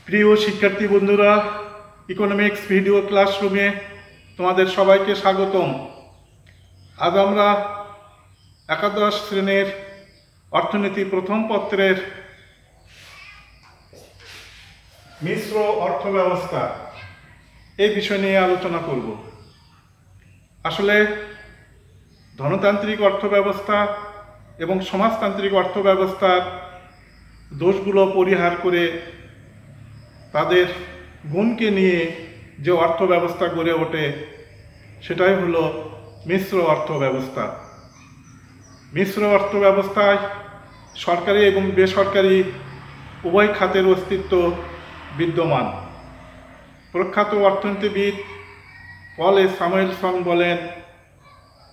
প্রিয় শিক্ষার্থী বন্ধুরা, ইকোনমিক্স ভিডিও ক্লাসরুমে তোমাদের সবাইকে স্বাগতম। আজ আমরা একাদশ শ্রেণীর অর্থনীতি প্রথম পত্রের মিশ্র অর্থব্যবস্থা এই বিষয় নিয়ে আলোচনা করব। আসলে ধনতান্ত্রিক অর্থব্যবস্থা এবং সমাজতান্ত্রিক অর্থব্যবস্থার দোষগুলো পরিহার করে তাদের গুণকে নিয়ে যে অর্থব্যবস্থা গড়ে ওঠে সেটাই হলো মিশ্র অর্থব্যবস্থা। মিশ্র অর্থব্যবস্থায় সরকারি এবং বেসরকারি উভয় খাতের অস্তিত্ব বিদ্যমান। প্রখ্যাত অর্থনীতিবিদ পল স্যামুয়েলসন বলেন,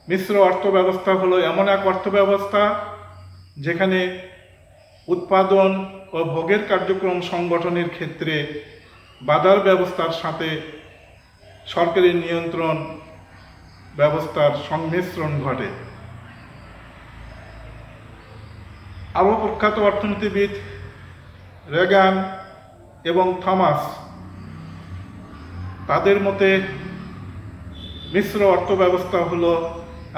মিশ্র অর্থব্যবস্থা হলো এমন এক অর্থব্যবস্থা যেখানে উৎপাদন ও ভোগের কার্যক্রম সংগঠনের ক্ষেত্রে বাজার ব্যবস্থার সাথে সরকারি নিয়ন্ত্রণ ব্যবস্থার সংমিশ্রণ ঘটে। আরও প্রখ্যাত অর্থনীতিবিদ রেগান এবং থমাস তাদের মতে মিশ্র অর্থব্যবস্থা হলো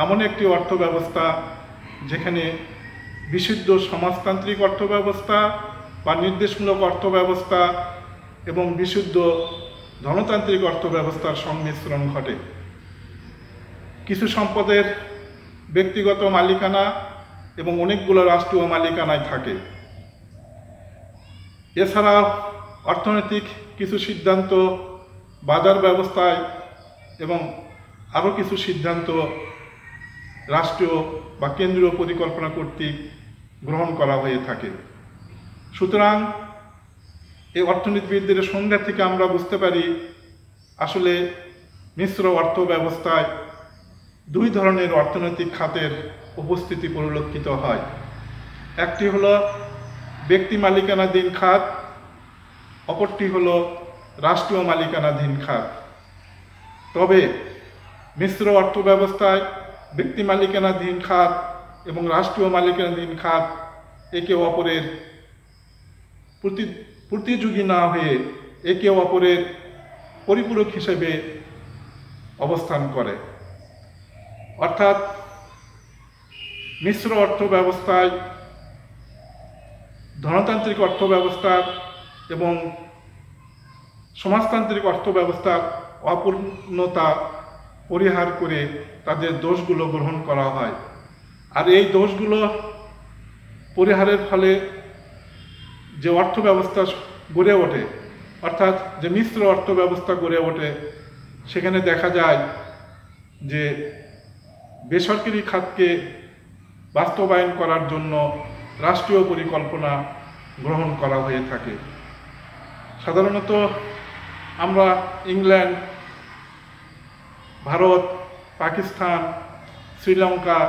এমন একটি অর্থব্যবস্থা যেখানে বিশুদ্ধ সমাজতান্ত্রিক অর্থব্যবস্থা বা নির্দেশমূলক অর্থব্যবস্থা এবং বিশুদ্ধ ধনতান্ত্রিক অর্থব্যবস্থার সংমিশ্রণ ঘটে। কিছু সম্পদের ব্যক্তিগত মালিকানা এবং অনেকগুলো রাষ্ট্রীয় মালিকানায় থাকে। এছাড়াও অর্থনৈতিক কিছু সিদ্ধান্ত বাজার ব্যবস্থায় এবং আরও কিছু সিদ্ধান্ত রাষ্ট্রীয় বা কেন্দ্রীয় পরিকল্পনা কর্তৃক গ্রহণ করা হয়ে থাকে। সুতরাং এই অর্থনীতিবিদদের সংজ্ঞা থেকে আমরা বুঝতে পারি আসলে মিশ্র অর্থ ব্যবস্থায় দুই ধরনের অর্থনৈতিক খাতের উপস্থিতি পরিলক্ষিত হয়। একটি হলো ব্যক্তি মালিকানাধীন খাত, অপরটি হলো রাষ্ট্রীয় মালিকানাধীন খাত। তবে মিশ্র অর্থ ব্যবস্থায় ব্যক্তি মালিকানাধীন খাত এবং রাষ্ট্রীয় মালিকানাধীন খাত একে অপরের প্রতিযোগী না হয়ে একে অপরের পরিপূরক হিসেবে অবস্থান করে। অর্থাৎ মিশ্র অর্থ ব্যবস্থায় ধনতান্ত্রিক অর্থ ব্যবস্থার এবং সমাজতান্ত্রিক অর্থ ব্যবস্থার অপূর্ণতা পরিহার করে তাদের দোষগুলো গ্রহণ করা হয়। আর এই দোষগুলো পরিহারের ফলে যে অর্থ ব্যবস্থা গড়ে ওঠে, অর্থাৎ যে মিশ্র অর্থ ব্যবস্থা গড়ে ওঠে, সেখানে দেখা যায় যে বেসরকারি খাতকে বাস্তবায়ন করার জন্য রাষ্ট্রীয় পরিকল্পনা গ্রহণ করা হয়ে থাকে। সাধারণত আমরা ইংল্যান্ড, ভারত, পাকিস্তান, শ্রীলঙ্কা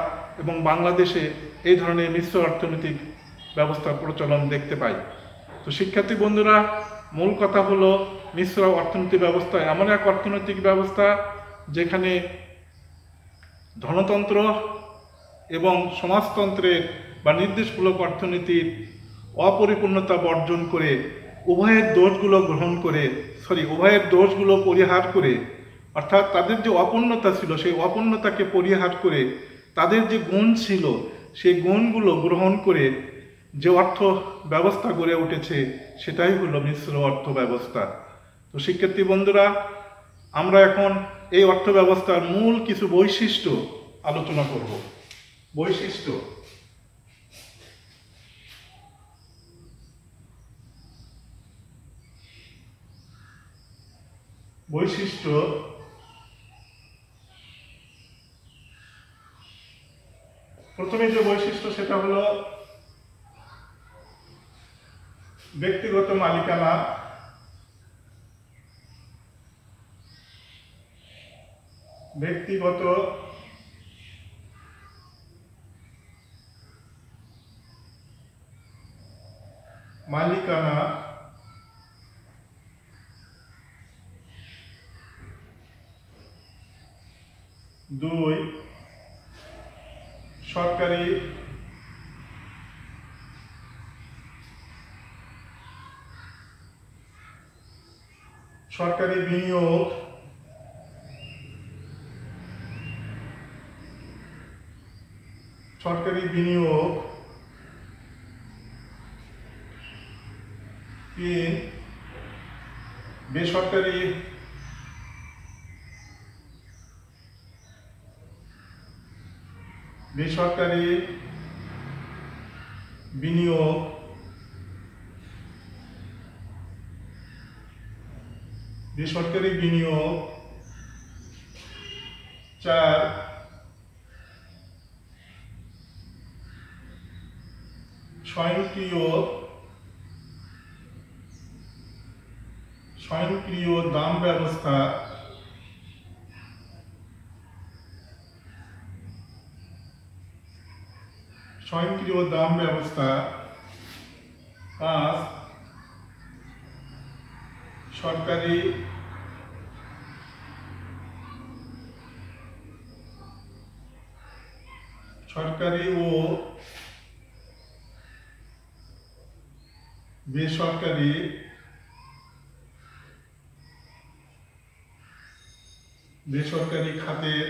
এবং বাংলাদেশে এই ধরনের মিশ্র অর্থনৈতিক ব্যবস্থার প্রচলন দেখতে পাই। তো শিক্ষার্থী বন্ধুরা, মূল কথা হলো মিশ্র অর্থনৈতিক ব্যবস্থা এমন এক অর্থনৈতিক ব্যবস্থা যেখানে ধনতন্ত্র এবং সমাজতন্ত্রের বা নির্দেশমূলক অর্থনীতির অপরিপূর্ণতা বর্জন করে উভয়ের দোষগুলো পরিহার করে, অর্থাৎ তাদের যে অপূর্ণতা ছিল সেই অপূর্ণতাকে পরিহার করে তাদের যে গুণ ছিল সেই গুণগুলো গ্রহণ করে যে অর্থ ব্যবস্থা গড়ে উঠেছে সেটাই হলো মিশ্র অর্থ ব্যবস্থা। তো শিক্ষার্থী বন্ধুরা, আমরা এখন এই অর্থ ব্যবস্থার মূল কিছু বৈশিষ্ট্য আলোচনা করব। বৈশিষ্ট্য প্রথমে যে বৈশিষ্ট্য সেটা হলো ব্যক্তিগত মালিকানা। ব্যক্তিগত মালিকানা দুই, সরকারি সরকারি বিনিয়োগ তিন বেসরকারি বিনিয়োগ চার স্বয়ংক্রিয় দাম ব্যবস্থা পাঁচ সরকারি ও বেসরকারি খাতের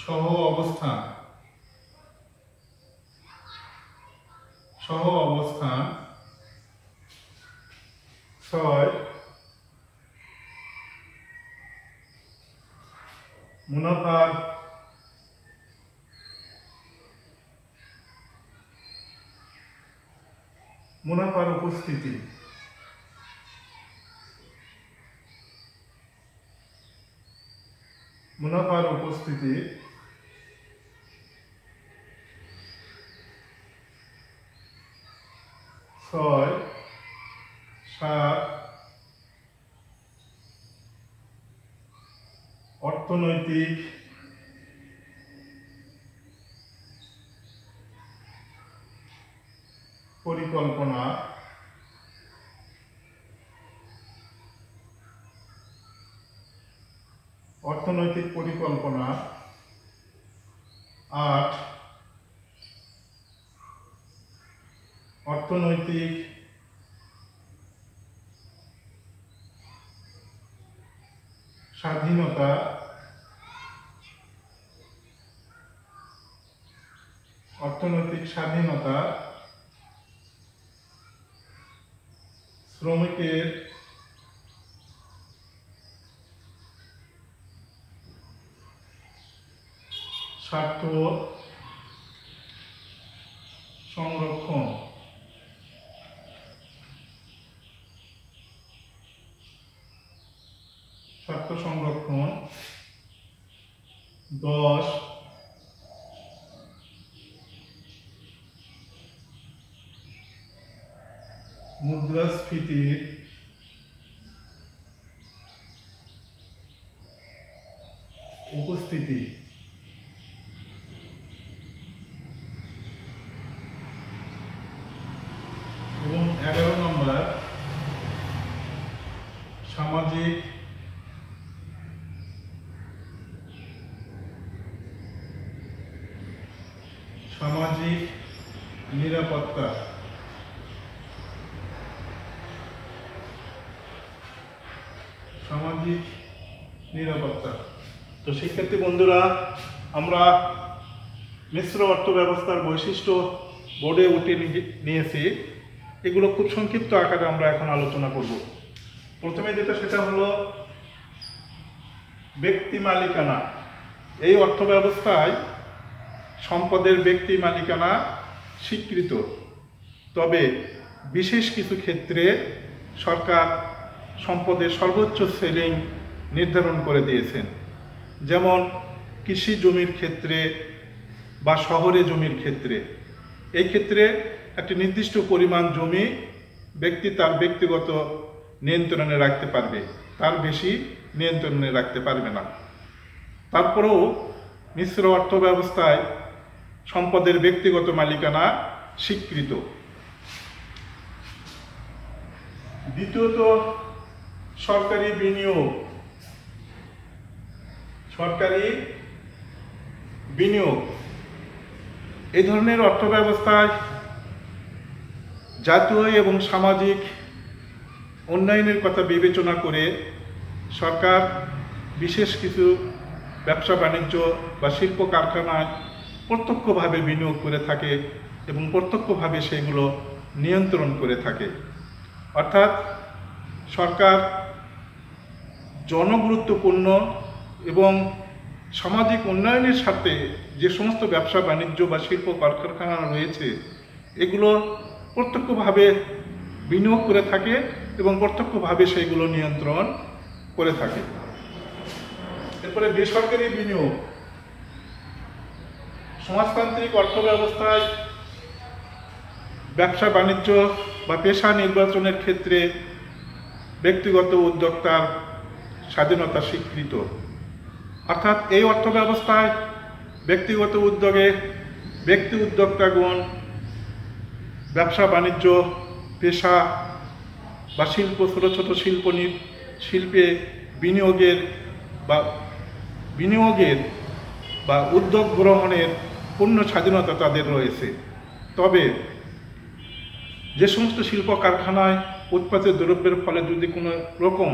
সহ অবস্থান ছয় মুনাফার উপস্থিতি ছয় সাত অর্থনৈতিক পরিকল্পনা আট অর্থনৈতিক স্বাধীনতা শ্রমিকের স্বার্থ সংরক্ষণ দশ মুদ্রাস্ফীতির উপস্থিতি এবং 11 নম্বর সামাজিক নিরাপত্তা তো শিক্ষার্থী বন্ধুরা, আমরা মিশ্র অর্থ ব্যবস্থার বৈশিষ্ট্য বোর্ডে উঠে নিয়েছি। এগুলো খুব সংক্ষিপ্ত আকারে আমরা এখন আলোচনা করব। প্রথমে যেটা সেটা হলো ব্যক্তি মালিকানা। এই অর্থ ব্যবস্থায় সম্পদের ব্যক্তি মালিকানা স্বীকৃত, তবে বিশেষ কিছু ক্ষেত্রে সরকার সম্পদের সর্বোচ্চ সিলিং নির্ধারণ করে দিয়েছেন। যেমন কৃষি জমির ক্ষেত্রে বা শহরে জমির ক্ষেত্রে, এই ক্ষেত্রে একটি নির্দিষ্ট পরিমাণ জমি ব্যক্তি তার ব্যক্তিগত নিয়ন্ত্রণে রাখতে পারবে, তার বেশি নিয়ন্ত্রণে রাখতে পারবে না। তারপরেও মিশ্র অর্থ ব্যবস্থায় সম্পদের ব্যক্তিগত মালিকানা স্বীকৃত। দ্বিতীয়ত সরকারি বিনিয়োগ। এই ধরনের অর্থব্যবস্থায় জাতীয় এবং সামাজিক উন্নয়নের কথা বিবেচনা করে সরকার বিশেষ কিছু ব্যবসা বাণিজ্য বা শিল্প কারখানায় প্রত্যক্ষভাবে বিনিয়োগ করে থাকে এবং প্রত্যক্ষভাবে সেগুলো নিয়ন্ত্রণ করে থাকে। অর্থাৎ সরকার জনগুরুত্বপূর্ণ এবং সামাজিক উন্নয়নের স্বার্থে যে সমস্ত ব্যবসা বাণিজ্য বা শিল্প কারখানা রয়েছে এগুলো প্রত্যক্ষভাবে বিনিয়োগ করে থাকে এবং প্রত্যক্ষভাবে সেগুলো নিয়ন্ত্রণ করে থাকে। এরপরে বেসরকারি বিনিয়োগ। সমাজতান্ত্রিক অর্থব্যবস্থায় ব্যবসা বাণিজ্য বা পেশা নির্বাচনের ক্ষেত্রে ব্যক্তিগত উদ্যোক্তার স্বাধীনতা স্বীকৃত। অর্থাৎ এই অর্থব্যবস্থায় ব্যক্তিগত উদ্যোগে ব্যক্তি উদ্যোক্তাগণ ব্যবসা বাণিজ্য পেশা বা শিল্প ছোটো ছোটো শিল্পে বিনিয়োগের বা উদ্যোগ গ্রহণের পূর্ণ স্বাধীনতা তাদের রয়েছে। তবে যে সমস্ত শিল্প কারখানায় উৎপাদিত দ্রব্যের ফলে যদি কোনো রকম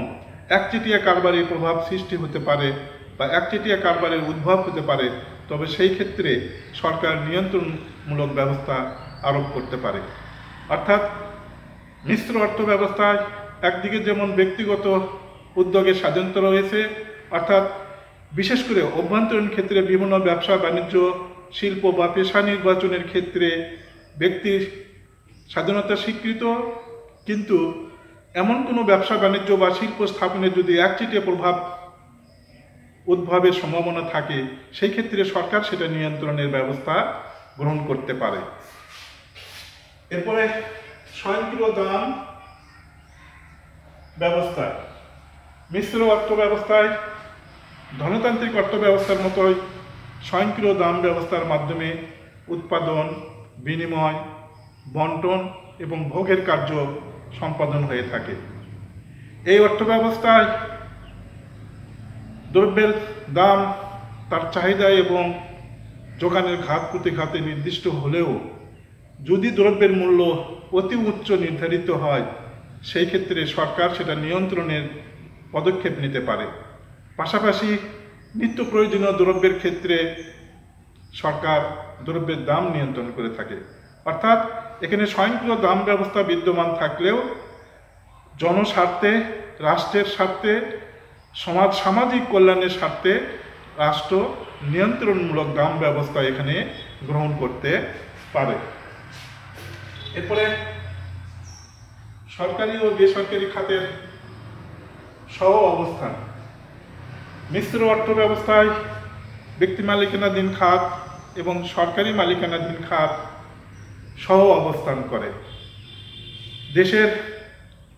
একচেটিয়া কারবারের প্রভাব সৃষ্টি হতে পারে বা একচেটিয়া কারবারের উদ্ভব হতে পারে তবে সেই ক্ষেত্রে সরকার নিয়ন্ত্রণমূলক ব্যবস্থা আরোপ করতে পারে। অর্থাৎ মিশ্র অর্থব্যবস্থায় একদিকে যেমন ব্যক্তিগত উদ্যোগের স্বাধীনতা রয়েছে, অর্থাৎ বিশেষ করে অভ্যন্তরীণ ক্ষেত্রে বিভিন্ন ব্যবসা বাণিজ্য শিল্প বা পেশা নির্বাচনের ক্ষেত্রে ব্যক্তির স্বাধীনতা স্বীকৃত, কিন্তু এমন কোনো ব্যবসা বাণিজ্য বা শিল্প স্থাপনে যদি একচেটিয়া প্রভাব উদ্ভবের সম্ভাবনা থাকে সেই ক্ষেত্রে সরকার সেটা নিয়ন্ত্রণের ব্যবস্থা গ্রহণ করতে পারে। এরপরে স্বয়ংক্রিয় দাম ব্যবস্থা। মিশ্র অর্থব্যবস্থায় ধনতান্ত্রিক অর্থব্যবস্থার মতোই স্বয়ংক্রিয় দাম ব্যবস্থার মাধ্যমে উৎপাদন বিনিময় বন্টন এবং ভোগের কার্য সম্পাদন হয়ে থাকে। এই অর্থব্যবস্থায় দ্রব্যের দাম তার চাহিদা এবং যোগানের ঘাত প্রতিঘাতে নির্দিষ্ট হলেও যদি দ্রব্যের মূল্য অতি উচ্চ নির্ধারিত হয় সেই ক্ষেত্রে সরকার সেটা নিয়ন্ত্রণের পদক্ষেপ নিতে পারে। পাশাপাশি নিত্য প্রয়োজনীয় দ্রব্যের ক্ষেত্রে সরকার দ্রব্যের দাম নিয়ন্ত্রণ করে থাকে। অর্থাৎ এখানে স্বয়ংক্রিয় দাম ব্যবস্থা বিদ্যমান থাকলেও জনস্বার্থে রাষ্ট্রের স্বার্থে সামাজিক কল্যাণের স্বার্থে রাষ্ট্র নিয়ন্ত্রণমূলক দাম ব্যবস্থা এখানে গ্রহণ করতে পারে। এরপরে সরকারি ও বেসরকারি খাতের সহ অবস্থান। মিশ্র অর্থব্যবস্থায় ব্যক্তি মালিকানাধীন খাত এবং সরকারি মালিকানাধীন খাত সহ অবস্থান করে। দেশের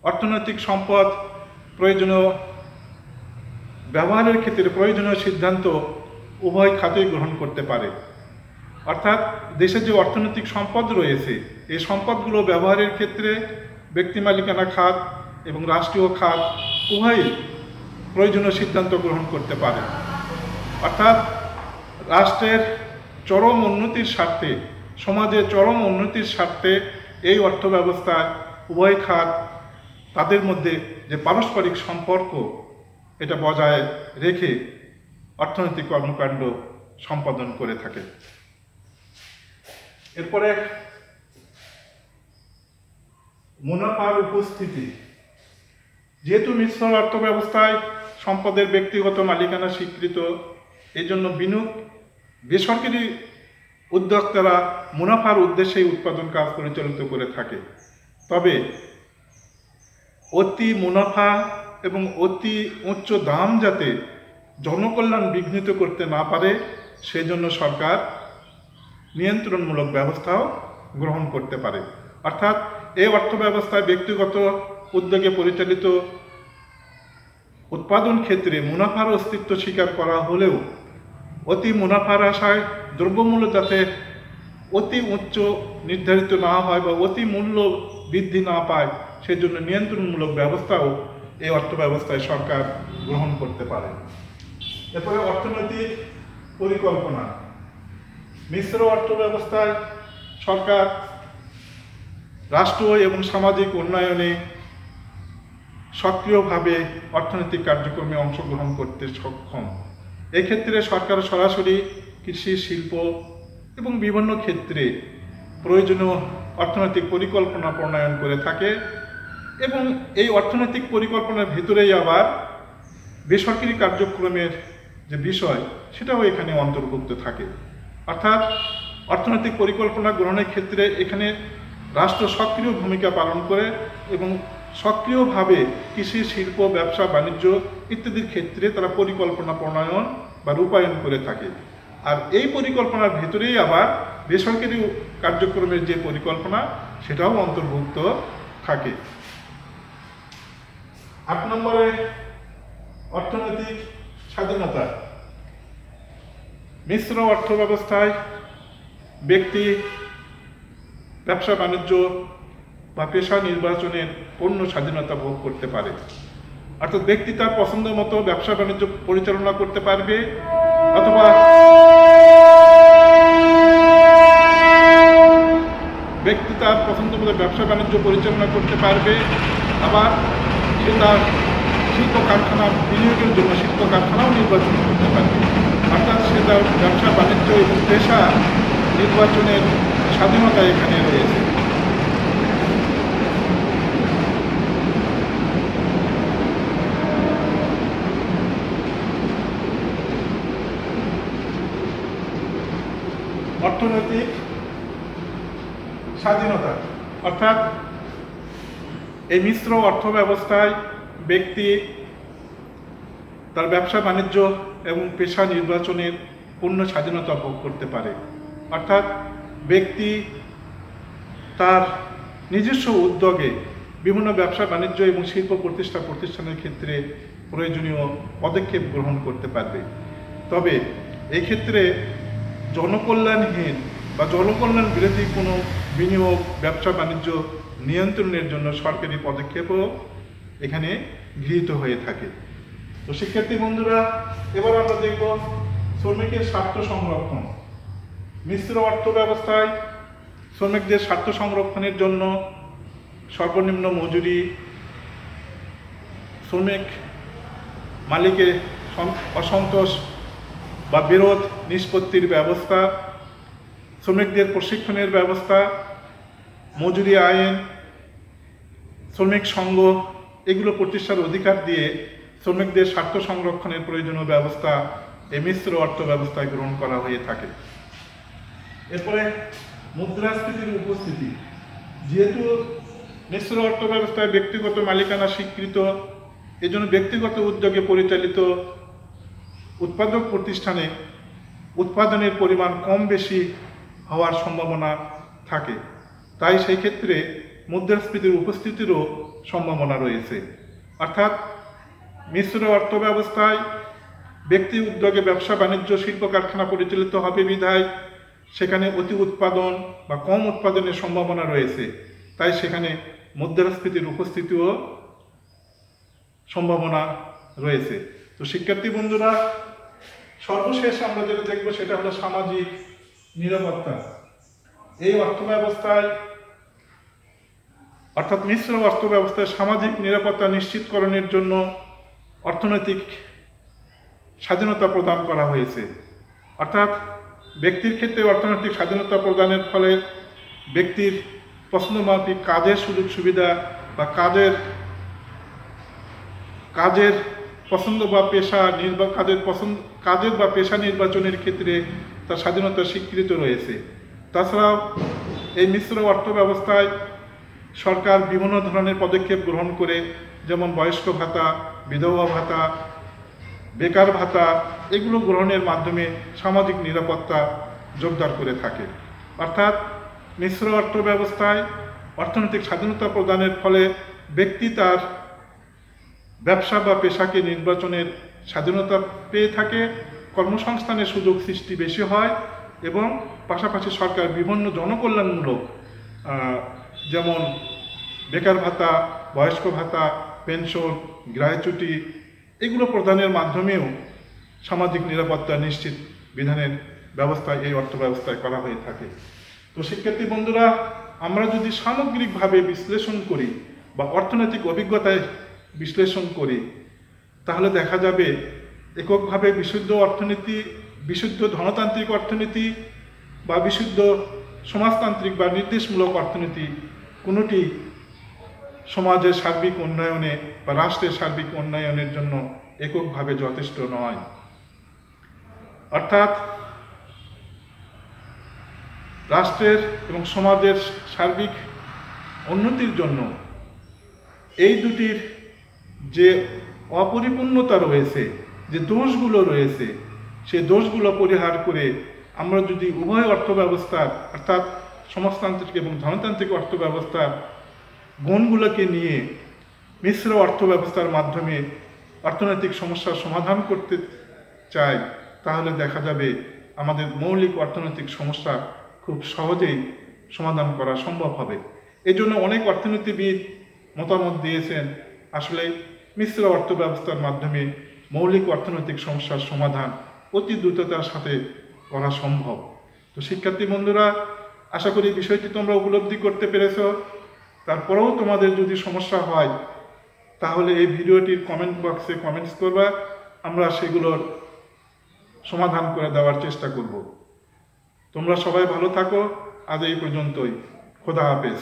অর্থনৈতিক সম্পদ প্রয়োজনীয় ব্যবহারের ক্ষেত্রে প্রয়োজনীয় সিদ্ধান্ত উভয় খাতই গ্রহণ করতে পারে। অর্থাৎ দেশের যে অর্থনৈতিক সম্পদ রয়েছে এই সম্পদগুলো ব্যবহারের ক্ষেত্রে ব্যক্তি মালিকানা খাত এবং রাষ্ট্রীয় খাত উভয়ই প্রয়োজনীয় সিদ্ধান্ত গ্রহণ করতে পারে। অর্থাৎ রাষ্ট্রের চরম উন্নতির স্বার্থে সমাজের চরম উন্নতির স্বার্থে এই অর্থব্যবস্থায় উভয় খাত তাদের মধ্যে যে পারস্পরিক সম্পর্ক এটা বজায় রেখে অর্থনৈতিক কর্মকাণ্ড সম্পাদন করে থাকে। এরপরে মুনাফার উপস্থিতি। যেহেতু মিশ্র অর্থব্যবস্থায় সম্পদের ব্যক্তিগত মালিকানা স্বীকৃত, এই জন্য বিনিয়োগ বেসরকারি উদ্যোক্তারা মুনাফার উদ্দেশ্যে উৎপাদন কাজ পরিচালিত করে থাকে। তবে অতি মুনাফা এবং অতি উচ্চ দাম যাতে জনকল্যাণ বিঘ্নিত করতে না পারে সেজন্য সরকার নিয়ন্ত্রণমূলক ব্যবস্থাও গ্রহণ করতে পারে। অর্থাৎ এই অর্থব্যবস্থায় ব্যক্তিগত উদ্যোগে পরিচালিত উৎপাদন ক্ষেত্রে মুনাফার অস্তিত্ব স্বীকার করা হলেও অতি মুনাফার আশায় দ্রব্যমূল্য যাতে অতি উচ্চ নির্ধারিত না হয় বা অতি মূল্য বৃদ্ধি না পায় সেজন্য নিয়ন্ত্রণমূলক ব্যবস্থাও এই অর্থব্যবস্থায় সরকার গ্রহণ করতে পারে। এরপরে অর্থনৈতিক পরিকল্পনা। মিশ্র অর্থ ব্যবস্থায় সরকার রাষ্ট্র এবং সামাজিক উন্নয়নে সক্রিয়ভাবে অর্থনৈতিক কার্যক্রমে অংশগ্রহণ করতে সক্ষম। এক্ষেত্রে সরকার সরাসরি কৃষি, শিল্প এবং বিভিন্ন ক্ষেত্রে প্রয়োজনীয় অর্থনৈতিক পরিকল্পনা প্রণয়ন করে থাকে এবং এই অর্থনৈতিক পরিকল্পনার ভিতরেই আবার বেসরকারি কার্যক্রমের যে বিষয় সেটাও এখানে অন্তর্ভুক্ত থাকে। অর্থাৎ অর্থনৈতিক পরিকল্পনা গ্রহণের ক্ষেত্রে এখানে রাষ্ট্র সক্রিয় ভূমিকা পালন করে এবং সক্রিয়ভাবে কৃষি, শিল্প, ব্যবসা, বাণিজ্য ইত্যাদির ক্ষেত্রে তারা পরিকল্পনা প্রণয়ন বা রূপায়ণ করে থাকে। আর এই পরিকল্পনার ভিতরেই আবার বেসরকারি কার্যক্রমের যে পরিকল্পনা সেটাও অন্তর্ভুক্ত থাকে। ৮ নম্বরে অর্থনৈতিক স্বাধীনতা। মিশ্র অর্থ ব্যবস্থায় ব্যক্তি ব্যবসা, বাণিজ্য বা পেশা নির্বাচনের পূর্ণ স্বাধীনতা ভোগ করতে পারে। অর্থাৎ ব্যক্তি তার পছন্দ মতো ব্যবসা বাণিজ্য পরিচালনা করতে পারবে অথবা ব্যক্তি তার পছন্দ মতো ব্যবসা বাণিজ্য পরিচালনা করতে পারবে, আবার সে তার শিল্প কারখানা বিনিয়োগের জন্য শিল্প কারখানাও নির্বাচন করতে পারবে। অর্থাৎ সে তার ব্যবসা বাণিজ্য এবং পেশা নির্বাচনের স্বাধীনতা এখানে রয়েছে। অর্থনৈতিক স্বাধীনতা অর্থাৎ এই মিশ্র অর্থ ব্যবস্থায় ব্যক্তি তার ব্যবসা বাণিজ্য এবং পেশা নির্বাচনের পূর্ণ স্বাধীনতা ভোগ করতে পারে। অর্থাৎ ব্যক্তি তার নিজস্ব উদ্যোগে বিভিন্ন ব্যবসা বাণিজ্য এবং শিল্প প্রতিষ্ঠানের ক্ষেত্রে প্রয়োজনীয় পদক্ষেপ গ্রহণ করতে পারবে। তবে এই ক্ষেত্রে জনকল্যাণহীন বা জনকল্যাণ বিরোধী কোনো বিনিয়োগ, ব্যবসা বাণিজ্য নিয়ন্ত্রণের জন্য সরকারি পদক্ষেপও এখানে গৃহীত হয়ে থাকে। তো শিক্ষার্থী বন্ধুরা, এবার আমরা দেখব শ্রমিকের স্বার্থ সংরক্ষণ। মিশ্র অর্থ ব্যবস্থায় শ্রমিকদের স্বার্থ সংরক্ষণের জন্য সর্বনিম্ন মজুরি, শ্রমিক মালিকের অসন্তোষ বা বিরোধ নিষ্পত্তির ব্যবস্থা, শ্রমিকদের প্রশিক্ষণের ব্যবস্থা, মজুরি আইন, শ্রমিক সংঘ এগুলো প্রতিষ্ঠার অধিকার দিয়ে শ্রমিকদের স্বার্থ সংরক্ষণের প্রয়োজনীয় ব্যবস্থা এই মিশ্র অর্থ ব্যবস্থায় গ্রহণ করা হয়ে থাকে। এরপরে মুদ্রাস্ফীতির উপস্থিতি। যেহেতু মিশ্র অর্থ ব্যবস্থায় ব্যক্তিগত মালিকানা স্বীকৃত, এজন্য ব্যক্তিগত উদ্যোগে পরিচালিত উৎপাদক প্রতিষ্ঠানে উৎপাদনের পরিমাণ কম বেশি হওয়ার সম্ভাবনা থাকে। তাই সেই ক্ষেত্রে মুদ্রাস্ফীতির উপস্থিতিরও সম্ভাবনা রয়েছে। অর্থাৎ মিশ্র অর্থ ব্যবস্থায় ব্যক্তি উদ্যোগে ব্যবসা বাণিজ্য শিল্প কারখানা পরিচালিত হবে বিধায় সেখানে অতি উৎপাদন বা কম উৎপাদনের সম্ভাবনা রয়েছে। তাই সেখানে মুদ্রাস্ফীতির উপস্থিতিও সম্ভাবনা রয়েছে। তো শিক্ষার্থী বন্ধুরা, সর্বশেষ আমরা যেটা দেখবো সেটা হলো সামাজিক নিরাপত্তা। এই অর্থ ব্যবস্থায় অর্থাৎ মিশ্র অর্থ ব্যবস্থায় সামাজিক নিরাপত্তা নিশ্চিতকরণের জন্য অর্থনৈতিক স্বাধীনতা প্রদান করা হয়েছে। অর্থাৎ ব্যক্তির ক্ষেত্রে অর্থনৈতিক স্বাধীনতা প্রদানের ফলে ব্যক্তির পছন্দমাফিক কাজের সুযোগ সুবিধা বা কাজের পছন্দ বা পেশা কাজের বা পেশা নির্বাচনের ক্ষেত্রে তার স্বাধীনতা স্বীকৃত রয়েছে। তাছাড়াও এই মিশ্র অর্থ ব্যবস্থায় সরকার বিভিন্ন ধরনের পদক্ষেপ গ্রহণ করে, যেমন বয়স্ক ভাতা, বিধবা ভাতা, বেকার ভাতা এগুলো গ্রহণের মাধ্যমে সামাজিক নিরাপত্তা জোরদার করে থাকে। অর্থাৎ মিশ্র অর্থ ব্যবস্থায় অর্থনৈতিক স্বাধীনতা প্রদানের ফলে ব্যক্তি তার ব্যবসা বা পেশাকে নির্বাচনের স্বাধীনতা পেয়ে থাকে, কর্মসংস্থানের সুযোগ সৃষ্টি বেশি হয় এবং পাশাপাশি সরকার বিভিন্ন জনকল্যাণমূলক যেমন বেকার ভাতা, বয়স্ক ভাতা, পেনশন, গ্রাহ্যছুটি এগুলো প্রদানের মাধ্যমেও সামাজিক নিরাপত্তা নিশ্চিত বিধানের ব্যবস্থায় এই অর্থ ব্যবস্থায় করা হয়ে থাকে। তো শিক্ষার্থী বন্ধুরা, আমরা যদি সামগ্রিকভাবে বিশ্লেষণ করি বা অর্থনৈতিক অভিজ্ঞতায় বিশ্লেষণ করি, তাহলে দেখা যাবে এককভাবে বিশুদ্ধ অর্থনীতি, বিশুদ্ধ ধনতান্ত্রিক অর্থনীতি বা বিশুদ্ধ সমাজতান্ত্রিক বা নির্দেশমূলক অর্থনীতি কোনোটি সমাজের সার্বিক উন্নয়নে বা রাষ্ট্রের সার্বিক উন্নয়নের জন্য এককভাবে যথেষ্ট নয়। অর্থাৎ রাষ্ট্রের এবং সমাজের সার্বিক উন্নতির জন্য এই দুটির যে অপরিপূর্ণতা রয়েছে, যে দোষগুলো রয়েছে, সেই দোষগুলো পরিহার করে আমরা যদি উভয় অর্থ ব্যবস্থার অর্থাৎ সমাজতান্ত্রিক এবং ধনতান্ত্রিক অর্থ ব্যবস্থার গুণগুলোকে নিয়ে মিশ্র অর্থ ব্যবস্থার মাধ্যমে অর্থনৈতিক সমস্যার সমাধান করতে চাই, তাহলে দেখা যাবে আমাদের মৌলিক অর্থনৈতিক সমস্যা খুব সহজেই সমাধান করা সম্ভব হবে। এই জন্য অনেক অর্থনীতিবিদ মতামত দিয়েছেন আসলে মিশ্র অর্থ ব্যবস্থার মাধ্যমে মৌলিক অর্থনৈতিক সমস্যার সমাধান অতি দ্রুততার সাথে করা সম্ভব। তো শিক্ষার্থী বন্ধুরা, আশা করি বিষয়টি তোমরা উপলব্ধি করতে পেরেছ। তারপরেও তোমাদের যদি সমস্যা হয় তাহলে এই ভিডিওটির কমেন্ট বক্সে কমেন্টস করবা, আমরা সেগুলোর সমাধান করে দেওয়ার চেষ্টা করব। তোমরা সবাই ভালো থাকো। আজ এই পর্যন্তই। খোদা হাফেজ।